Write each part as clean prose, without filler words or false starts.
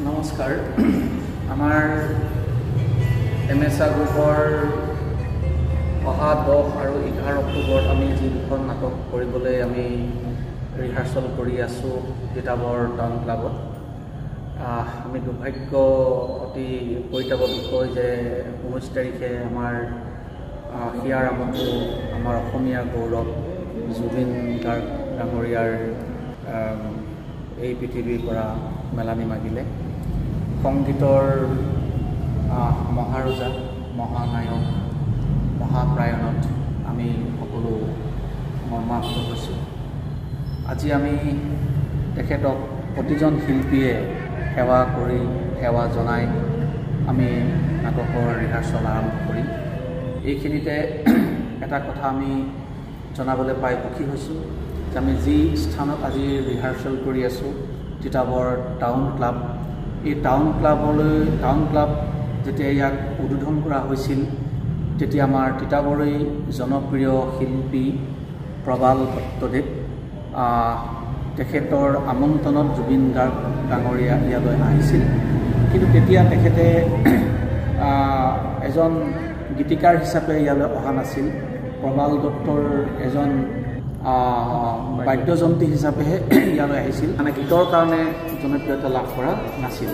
নমস্কাৰ আমাৰ এমএছআৰ গ্ৰুপৰ অহা 10 আৰু 11 অক্টোবৰত আমি যি দুখন নাটক কৰিবলৈ আমি ৰিহাৰ্চল কৰি আছোঁ তিতাবৰ টাউন ক্লাবত। আমি দুৰ্ভাগ্য অতি পৰিতাপৰ বিষয় যে 19 তাৰিখে আমাৰ হিয়াৰ আমঠু আমাৰ অসমীয়া গৌৰৱ জুবিন গাৰ্গ ডাঙৰীয়াৰ এই পৃথিৱীৰ পৰা মেলানি মাগিলে। সংগীতৰ মহাৰজা মহানায়ক মহাপ্ৰায়ণত আমি সকলো মৰ্মাহত হৈছোঁ। আজি আমি তেখেতক প্ৰতিজন শিল্পীয়ে সেৱা কৰি সেৱা জনাই আমি নাটকৰ ৰিহাৰ্চল আৰম্ভ কৰিম। এইখিনিতে এটা কথা আমি জনাবলৈ পাই সুখী হৈছোঁ যে আমি যি স্থানত আজি ৰিহাৰ্চল কৰি আছোঁ তিতাবৰ টাউন ক্লাব, এই টাউন ক্লাব যেতিয়া ইয়াক উদ্বোধন কৰা হৈছিল তেতিয়া আমাৰ তিতাবৰই জনপ্ৰিয় শিল্পী প্ৰবাল দত্তদেৱ তেখেতৰ আমন্ত্ৰণত জুবিন গাৰ্গ ডাঙৰীয়া ইয়ালৈ আহিছিল। কিন্তু তেতিয়া তেখেতে এজন গীতিকাৰ হিচাপে ইয়ালৈ অহা নাছিল, প্ৰবাল দত্তৰ এজন বাদ্যযন্ত্ৰী হিচাপেহে ইয়ালৈ আহিছিল, মানে গীতৰ কাৰণে জনপ্ৰিয়তা লাভ কৰা নাছিল।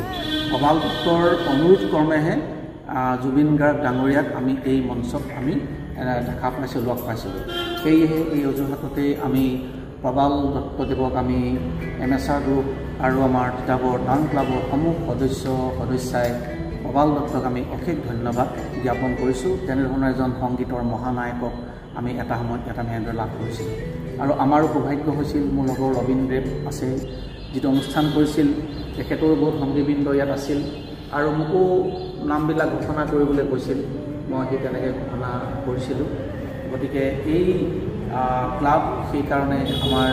প্ৰবাল দত্তৰ অনুৰোধ ক্ৰমেহে জুবিন গাৰ্গ ডাঙৰীয়াক আমি এই মঞ্চত আমি দেখা পাইছিলোঁ, লগ পাইছিলোঁ। সেয়েহে এই অজুহাততে আমি প্ৰবাল দত্তদেৱক আমি এমএছআৰ গ্ৰুপ আৰু আমাৰ তিতাবৰ টাউন ক্লাবৰ সমূহ সদস্যাই প্ৰবাল দত্তক আমি অশেষ ধন্যবাদ জ্ঞাপন কৰিছোঁ। তেনেধৰণৰ এজন সংগীতৰ মহানায়কক আমি এটা সময়ত এটা মেহেন্দ্ৰ লাভ কৰিছিলোঁ। আৰু আমাৰো সৌভাগ্য হৈছিল, মোৰ লগৰ ৰবীন্দ্ৰদেৱ আছে, যিটো অনুষ্ঠান কৰিছিল তেখেতৰো বহুত সংগীবৃন্দ ইয়াত আছিল আৰু মোকো নামবিলাক ঘোষণা কৰিবলৈ কৈছিল, মই সেই তেনেকৈ ঘোষণা কৰিছিলোঁ। গতিকে এই ক্লাব সেইকাৰণে আমাৰ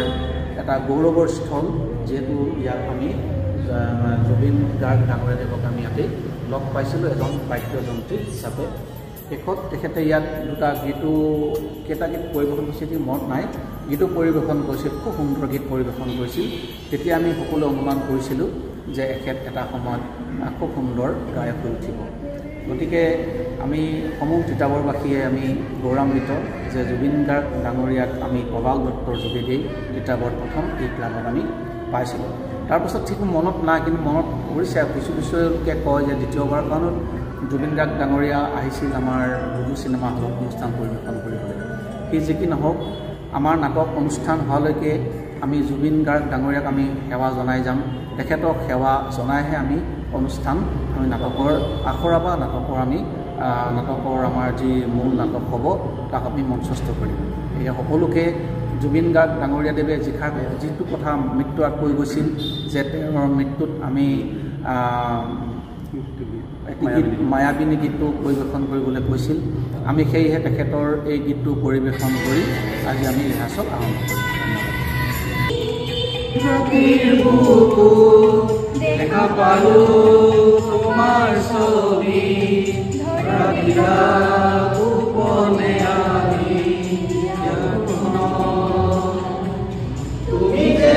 এটা গৌৰৱৰ স্থল, যিহেতু ইয়াত আমি জুবিন গাৰ্গ ডাঙৰীয়াদেৱক আমি ইয়াতে লগ পাইছিলোঁ এজন বাদ্যযন্ত্ৰী হিচাপে। শেষত তেখেতে ইয়াত কেইটা গীত পৰিৱেশন কৰিছিল মনত নাই, গীতো পৰিৱেশন কৰিছিল, খুব সুন্দৰ গীত পৰিৱেশন কৰিছিল। তেতিয়া আমি সকলোৱে অনুমান কৰিছিলোঁ যে এখেত এটা সময়ত খুব সুন্দৰ গায়ক হৈ উঠিব। গতিকে আমি সমূহ তিতাবৰবাসীয়ে আমি গৌৰৱান্বিত যে জুবিন গাৰ্গ ডাঙৰীয়াক আমি প্ৰবাল দত্তৰ যোগেদি তিতাবৰ প্ৰথম এই ক্লাবত আমি পাইছিলোঁ। তাৰপাছত ঠিক মনত নাই, কিন্তু মনত কৰিছে কিছু লোকে কয় যে দ্বিতীয়বাৰ কাৰণত জুবিন গাৰ্গ ডাঙৰীয়া আহিছিল আমাৰ দুদু চিনেমা হলত অনুষ্ঠান পৰিৱেশন কৰিবলৈ। সি যি কি নহওক, আমাৰ নাটক অনুষ্ঠান হোৱালৈকে আমি জুবিন গাৰ্গ ডাঙৰীয়াক আমি সেৱা জনাই যাম। তেখেতক সেৱা জনাইহে আমি নাটকৰ আখৰা বা নাটকৰ আমাৰ যি মূল নাটক হ'ব তাক আমি মঞ্চস্থ কৰিম। এই সকলোকে জুবিন গাৰ্গ ডাঙৰীয়াদেৱে যিটো কথা মৃত্যু আগ কৈ গৈছিল যে তেওঁৰ মৃত্যুত আমি মায়াবিনী গীতটো পৰিৱেশন কৰিবলৈ কৈছিল, আমি সেয়েহে তেখেতৰ এই গীতটো পৰিৱেশন কৰি আজি আমি ৰিহাৰ্চল আৰম্ভ কৰিম। দেখা পালো তোমাৰ ছবি গোপনে আমি তুমি যে